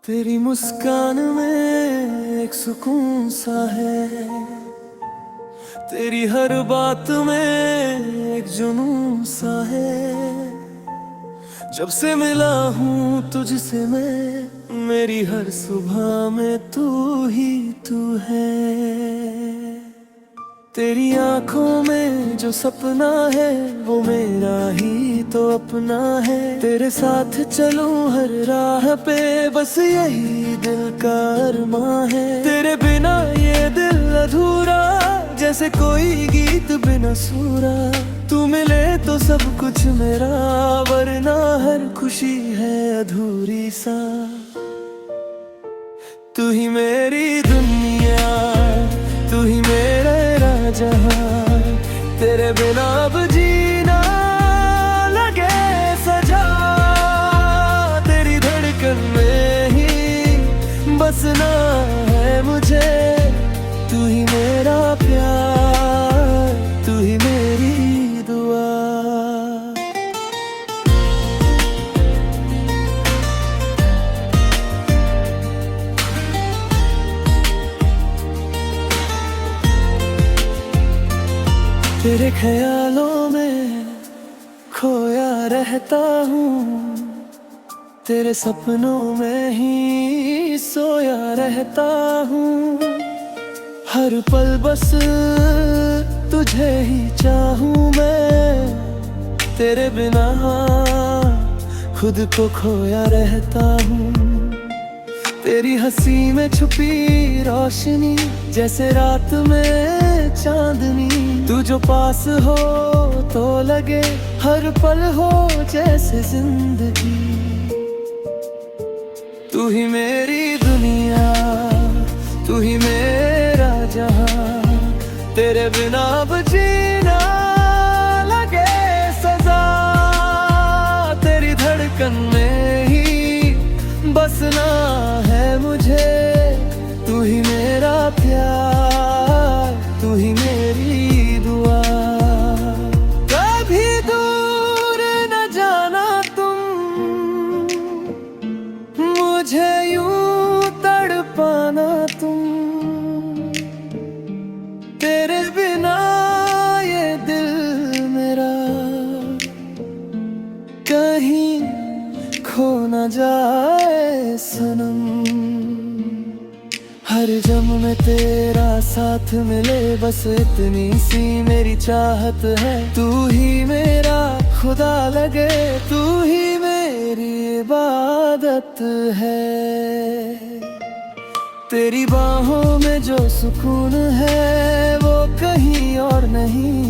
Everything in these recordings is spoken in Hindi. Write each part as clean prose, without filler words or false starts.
तेरी मुस्कान में एक सुकून सा है, तेरी हर बात में एक जुनून सा है। जब से मिला हूँ तुझसे मैं, मेरी हर सुबह में तू ही तू है। तेरी आंखों में जो सपना है वो मेरा ही तो अपना है। तेरे साथ चलूं हर राह पे, बस यही दिल का अरमां है। तेरे बिना ये दिल अधूरा, जैसे कोई गीत बिना सुरा। तू मिले तो सब कुछ मेरा, वरना हर खुशी है अधूरी सा। तू ही मेरी दुनिया, तू ही मेरा जहां, तेरे बिना अब जीना लगे सजा। तेरी धड़कन में ही बसना है मुझे। तू ही मेरा प्यार, तू ही मेरी दुआ। तेरे ख्यालों में खोया रहता हूँ, तेरे सपनों में ही सोया रहता हूँ। हर पल बस तुझे ही चाहूँ मैं, तेरे बिना खुद को खोया रहता हूँ। तेरी हंसी में छुपी रोशनी, जैसे रात में चांदनी। तू जो पास हो तो लगे हर पल हो जैसे जिंदगी। तू ही मेरी दुनिया, तू ही मेरा जहां, तेरे बिना अब जीना लगे सजा। तेरी धड़कन में ही बसना है मुझे। तू ही मेरा प्यार, तू ही मेरी दुआ। कभी दूर न जाना तुम, मुझे यूं तड़पाना तुम। तेरे बिना ये दिल मेरा कहीं खो न जाए सनम। हर जन्म में तेरा साथ मिले, बस इतनी सी मेरी चाहत है। तू ही मेरा खुदा लगे, तू ही मेरी इबादत है। तेरी बाहों में जो सुकून है वो कहीं और नहीं।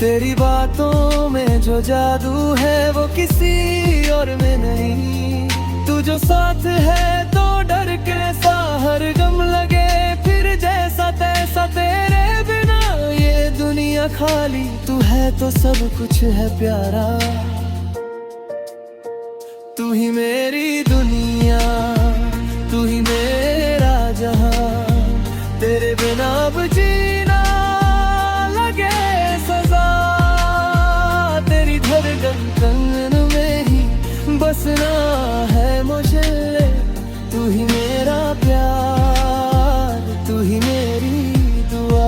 तेरी बातों में जो जादू है वो किसी और में नहीं। तू जो साथ है तो डर कैसा हर गम लगे फिर जैसा तैसा। तेरे बिना ये दुनिया खाली, तू है तो सब कुछ है प्यारा। तू ही मेरी दुनिया, तू ही मेरा जहां, तेरे बिना अब जीना लगे सजा। तेरी धड़कन में ही बसना है मुझे। तू ही मेरा प्यार, तू ही मेरी दुआ।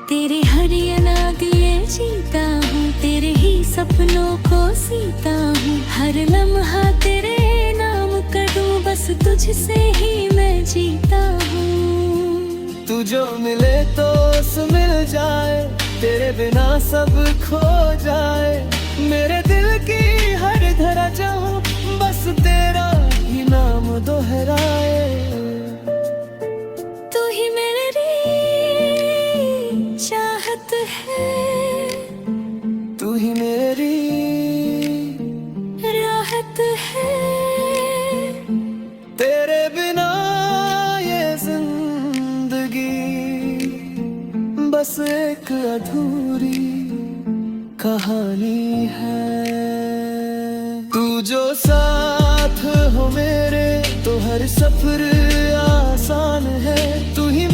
तेरे हर अना दिए जीता हूँ, तेरे ही सपनों को सीता हूँ। हर लम्हा तेरे नाम करूँ, बस तुझसे ही मैं जीता हूँ। तू जो मिले तो मिल जाए, तेरे बिना सब खो जाए। मेरे दिल की हर धरा चाहूँ, बस तेरा ही नाम दोहराए। तू ही मेरी चाहत है, तू ही मेरी राहत है। तेरे बिना ये जिंदगी बस एक अधूरी कहानी है। तू जो साथ हो मेरे तो हर सफर आसान है। तू ही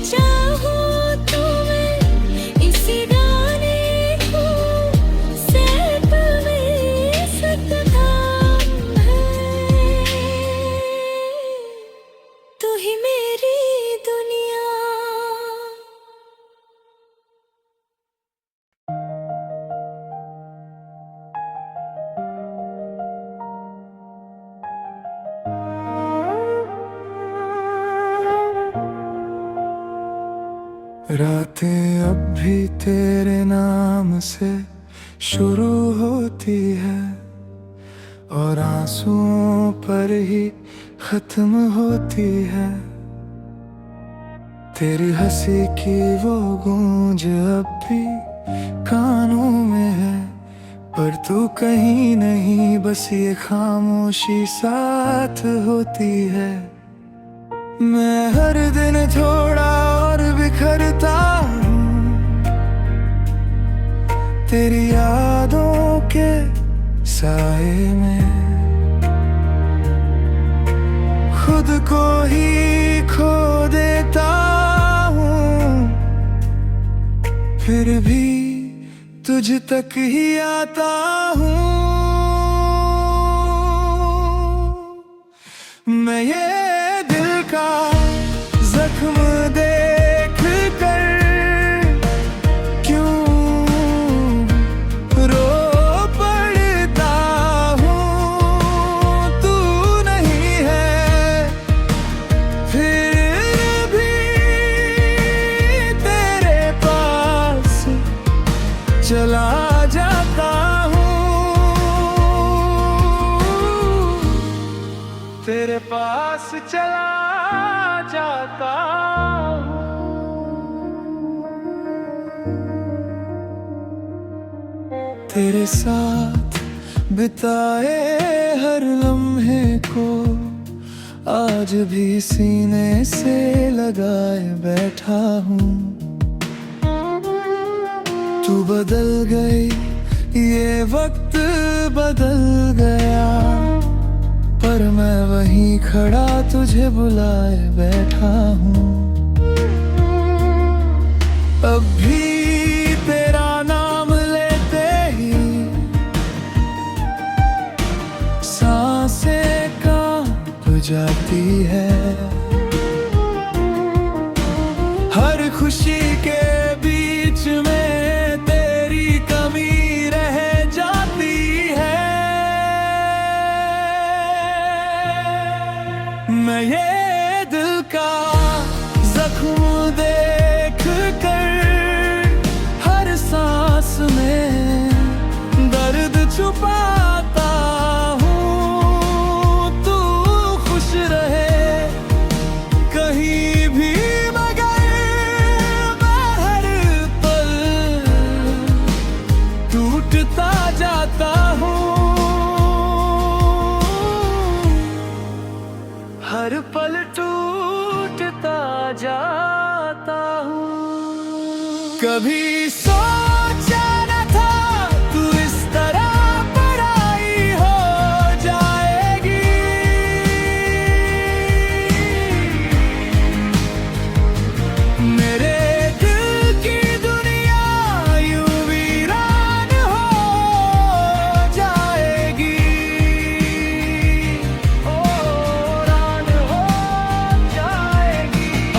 चाहूं तो मैं इसी गाने को सैप में सतनाम है। तू ही मेरी दुनिया। रातें अब भी तेरे नाम से शुरू होती है और आंसुओं पर ही खत्म होती है। तेरी हंसी की वो गूंज अब भी कानों में है, पर तू कहीं नहीं, बस ये खामोशी साथ होती है। मैं हर दिन थोड़ा और बिखरता हूँ तेरी यादों के साए में, खुद को ही खो देता हूँ, फिर भी तुझ तक ही आता हूँ। मैं ये दिल का जख्म देख कर क्यों रो पड़ता हूँ। तू नहीं है फिर भी तेरे पास चला जाता हूँ, तेरे पास चला जाता हूँ। तेरे साथ बिताए हर लम्हे को आज भी सीने से लगाए बैठा हूँ। तू बदल गई, ये वक्त बदल गया, पर मैं वहीं खड़ा तुझे बुलाए बैठा हूँ। अब भी तेरा नाम लेते ही सांसें कांप जाती है। हर खुशी के बीच में तेरी कमी रह जाती है। मैं ये दिल का जख्म देख कर हर सांस में दर्द छुपाता हूँ। तू खुश रहे कहीं भी, मगर मैं हर पल टूटता जाता हूँ। हर पल टूटता जाता हूँ। कभी सोचा न था तू इस तरह पराई हो जाएगी। मेरे दिल की दुनिया यूं वीरान हो जाएगी।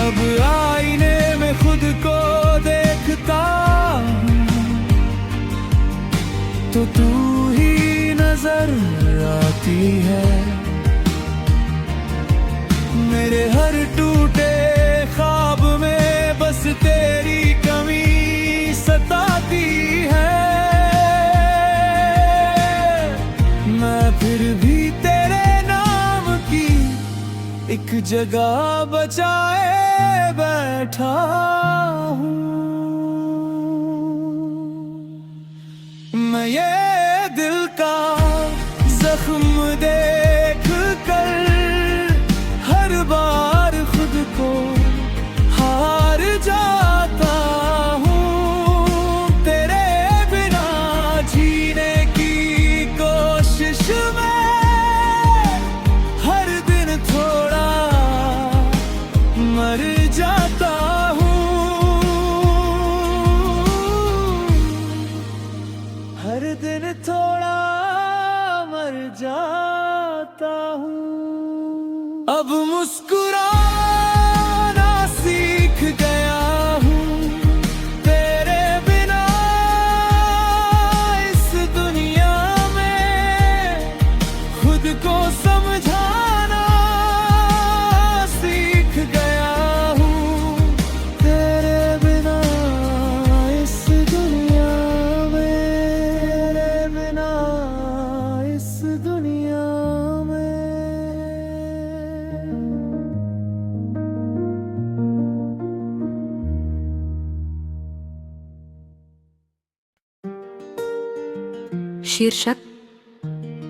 अब आईने में खुद को देखता हूँ तो तू ही नजर आती है। मेरे हर टूटे ख्वाब में बस तेरी कमी सताती है। मैं फिर भी तेरे नाम की एक जगह बचाए बैठा हूँ। मैं ये दिल का जख्म देख कर हर बार खुद को हार जाता हूँ। तेरे बिना जीने की कोशिश में हर दिन थोड़ा मर जाता हूँ। मुस्कुराना सीख गया हूँ तेरे बिना इस दुनिया में, खुद को समझाना सीख गया हूँ तेरे बिना इस दुनिया में, तेरे बिना इस दुनिया में। शीर्षक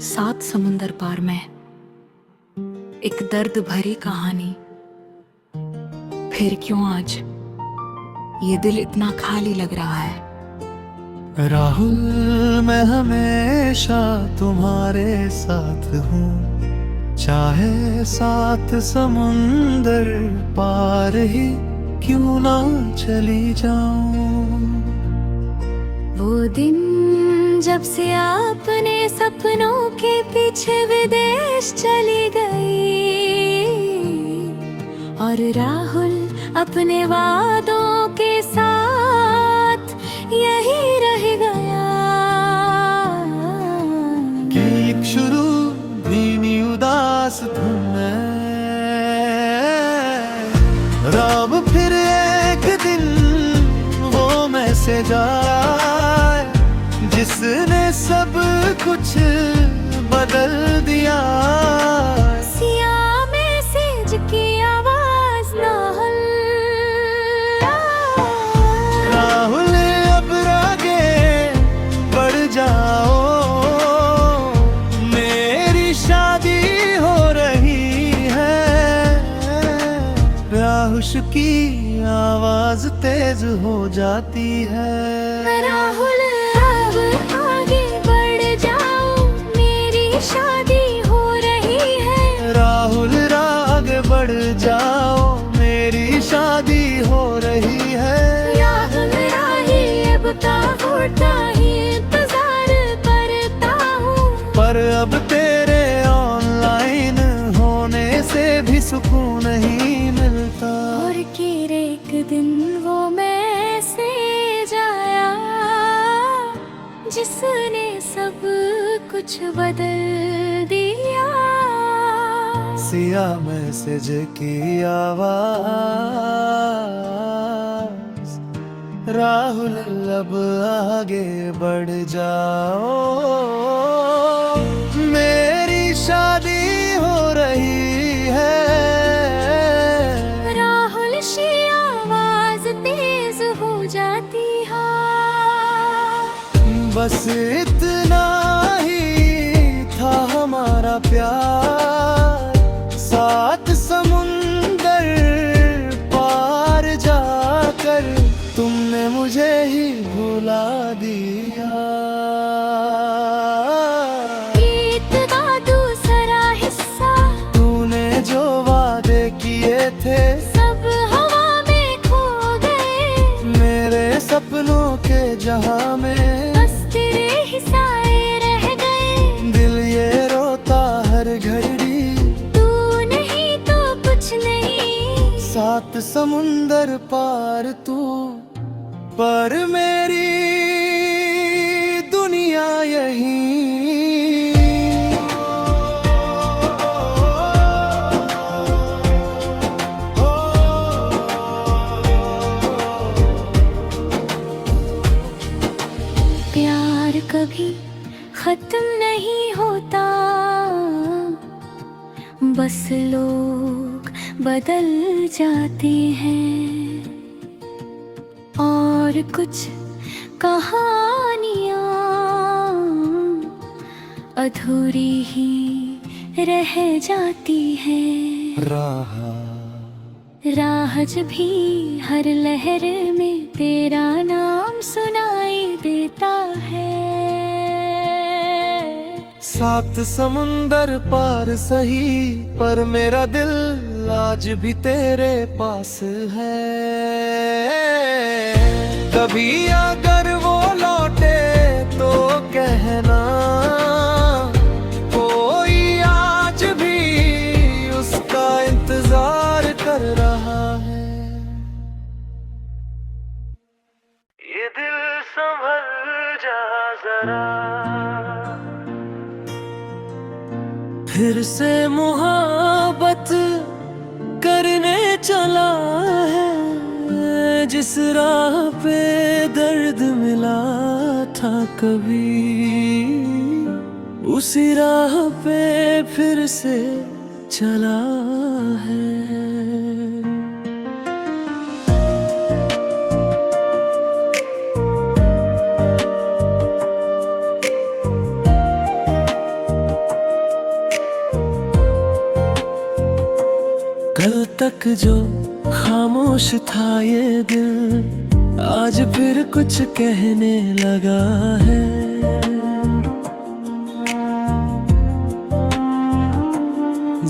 7 समुंदर पार में। एक दर्द भरी कहानी। फिर क्यों आज ये दिल इतना खाली लग रहा है। राहुल, मैं हमेशा तुम्हारे साथ हूँ, चाहे 7 समुंदर पार ही क्यों ना चली जाऊं। वो दिन जब से आपने सपनों के पीछे विदेश चली गई, और राहुल अपने वादों के साथ यही रह गया। कि एक शुरू धीमी उदास धुन में, रब फिर एक दिन वो मैसेज आए जिसने सब कुछ बदल दिया। सिया मैसेज की आवाज राहुल, राहुल अब आगे बढ़ जाओ, मेरी शादी हो रही है। राहुल की आवाज तेज हो जाती है। राहुल अब आगे बढ़ जाओ, मेरी शादी हो रही है। राहुल आगे बढ़ जाओ, मेरी शादी हो रही है। राहुल राही अब होता ही इंतजार करता हूँ, पर अब तेरे ऑनलाइन होने से भी सुकून नहीं मिलता। और फिर एक दिन वो मैसेज आया जिसने सब कुछ बदल दिया। सिया मैसेज की आवाज, राहुल अब आगे बढ़ जाओ, मेरी शादी हो रही है। राहुल की आवाज तेज हो जाती है। बस इतना ही था हमारा प्यार, 7 समुंदर पार जाकर तुमने मुझे ही भुला दिया। गीत का दूसरा हिस्सा, तूने जो वादे किए थे सब हवा में खो गए। मेरे सपनों के जहां में बस तेरे ही साए रह गए। दिल ये रोता हर घड़ी, तू नहीं तो कुछ नहीं। 7 समुंदर पार तू, पर मेरी दुनिया यही। प्यार कभी खत्म नहीं होता, बस लोग बदल जाते हैं। और कुछ कहानियाँ अधूरी ही रह जाती है। राह जब भी हर लहर में तेरा नाम सुनाई देता है। 7 समुंदर पार सही, पर मेरा दिल आज भी तेरे पास है। कभी अगर वो लौटे तो कहना, कोई आज भी उसका इंतजार फिर से मोहब्बत करने चला है, जिस राह पे दर्द मिला था कभी, उसी राह पे फिर से चला है। कल तक जो खामोश था ये दिल, आज फिर कुछ कहने लगा है।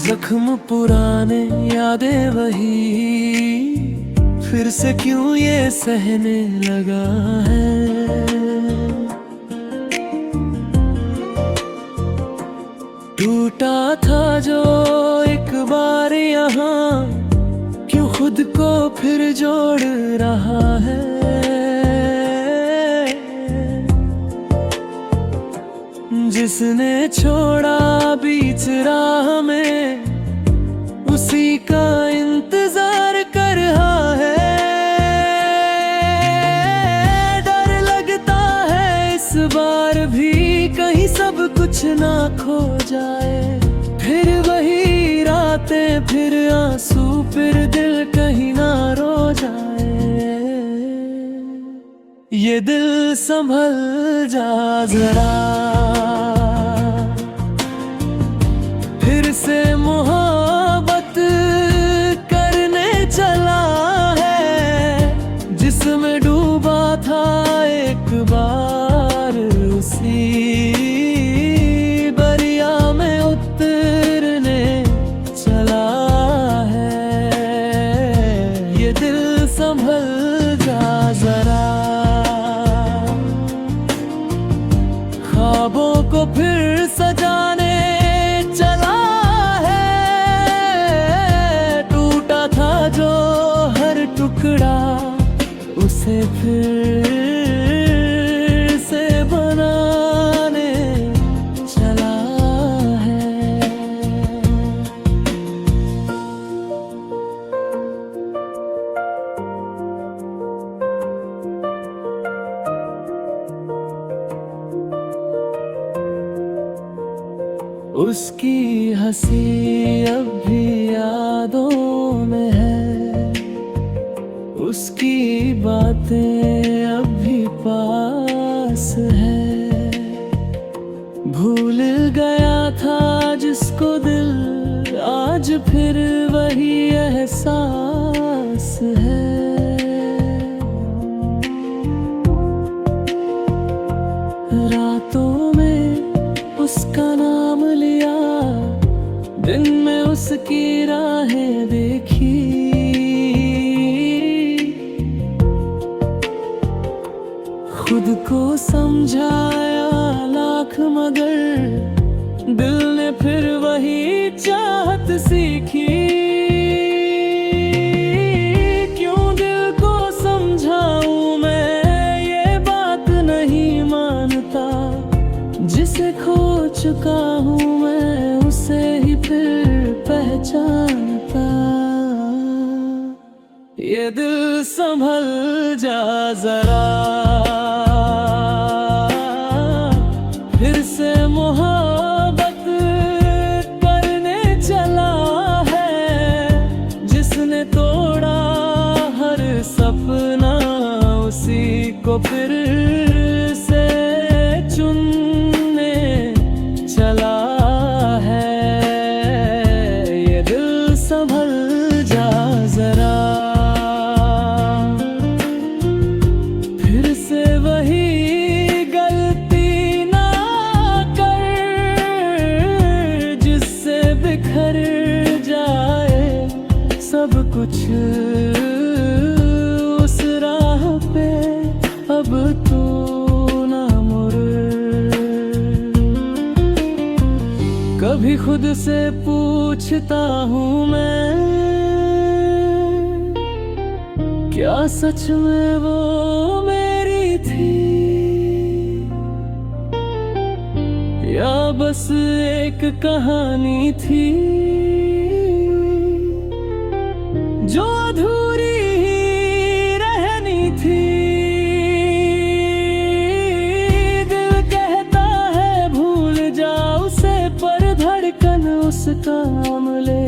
जख्म पुराने, यादें वही, फिर से क्यों ये सहने लगा है। टूटा था जो एक बार यहाँ, क्यों खुद को फिर जोड़ रहा है। जिसने छोड़ा बीच राह में, उसी का इंतजार कर रहा है। डर लगता है इस बार भी कहीं सब कुछ ना खो जाए, फिर वही रातें, फिर आंसू, फिर दिल कहीं ना रो जाए। ये दिल संभल जा जरा, फिर से मोहब्बत करने चला है, जिसमें डूबा था एक बार, उसी दरिया में उतरने चला है। ये दिल संभल जा जरा, ख्वाबों को फिर सजाने चला है। टूटा था जो हर टुकड़ा, उसे फिर से बनाने चला है। उसकी हंसी अब भी यादों में है, उसकी बातें अब भी पास है। भूल गया था जिसको दिल, आज फिर वही एहसास है। रातों में उसका नाम लिया, दिन में उसकी राहें देखी। खुद को समझाया लाख, मगर दिल ने फिर वही चाहत सीखी। क्यों दिल को समझाऊं मैं, ये बात नहीं मानता। जिसे खो चुका हूँ मैं, उसे ही फिर पहचानता। ये दिल संभल जा जरा, फिर से मोहब्बत करने चला है। जिसने तोड़ा हर सपना, उसी को फिर से चुनने चला है। ये दिल संभल जा जरा, फिर से वही बिखर जाए सब कुछ उस राह पे, अब तू ना मुड़। कभी खुद से पूछता हूँ मैं, क्या सच में वो मेरी थी, या बस एक कहानी थी जो अधूरी ही रहनी थी। दिल कहता है भूल जा उसे, पर धड़कन उसका ले।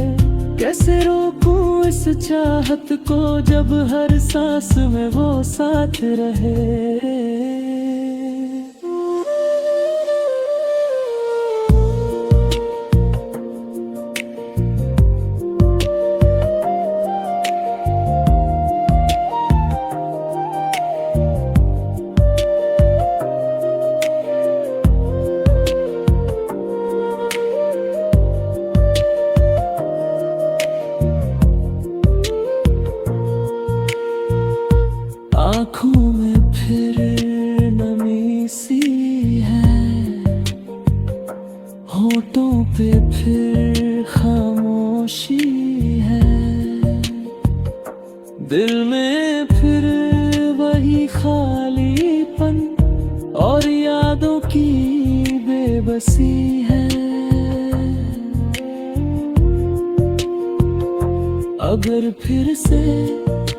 कैसे रोकूं इस चाहत को जब हर सांस में वो साथ रहे। आँखों में फिर नमी सी है, होठों पे फिर खामोशी है, दिल में फिर वही खालीपन और यादों की बेबसी है। अगर फिर से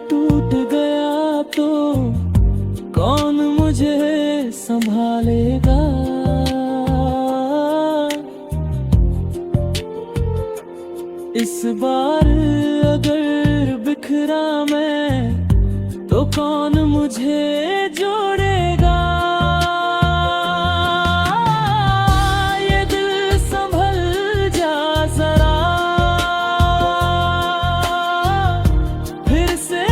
टूट गया तो कौन मुझे संभालेगा। इस बार अगर बिखरा मैं तो कौन मुझे जोड़ेगा। ये दिल संभल जा जरा, फिर से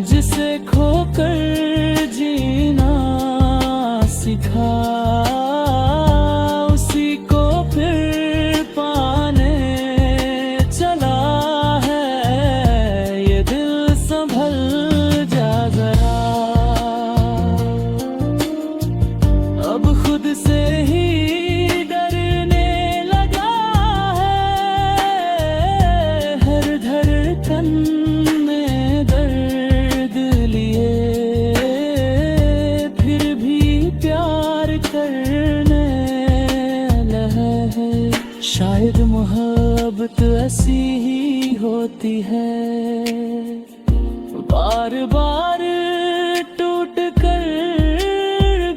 जिसे खोकर जीना सिखा, उसी को फिर पाने चला है। ये दिल संभल जा जरा, अब खुद से ही डरने लगा है। हर धड़कन में दर्द लिए फिर भी प्यार करने लगा है। शायद मोहब्बत ऐसी ही होती है, बार बार टूट कर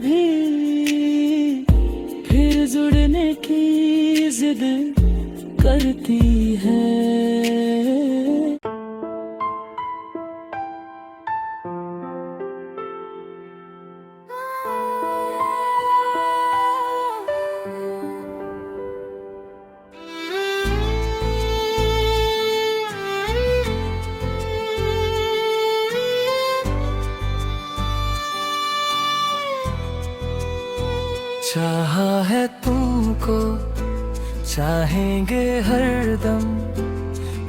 भी फिर जुड़ने की जिद करती है। चाहा है तुमको, चाहेंगे हरदम,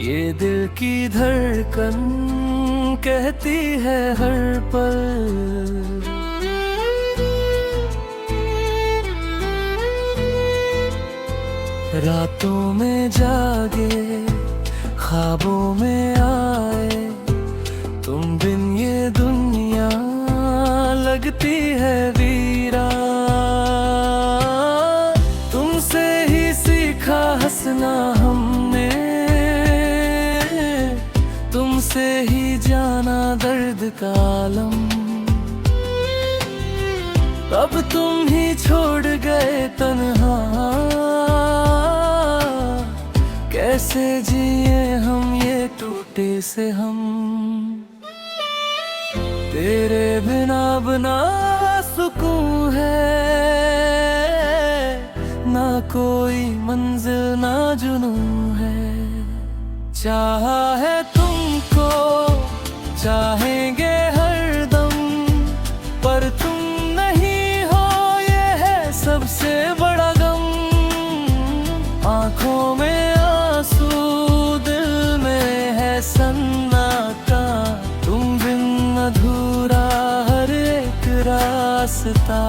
ये दिल की धड़कन कहती है हर पल। रातों में जागे, ख्वाबों में आए, तुम बिन ये दुनिया लगती है वीरा। तुमसे ही सीखा हंसना हमने, तुमसे ही जाना दर्द का आलम। अब तुम ही छोड़ गए तन्हा, कैसे जिए हम ये टूटे से हम। तेरे बिना बना सुकून है, ना कोई मंजिल ना जुनून है। चाहा है तुमको, चाहेंगे हरदम, पर तुम नहीं हो ये है सबसे बड़ा गम। आँखों में आंसू, दिल में है सन्नाटा, तुम बिन अधूरा हर एक रास्ता।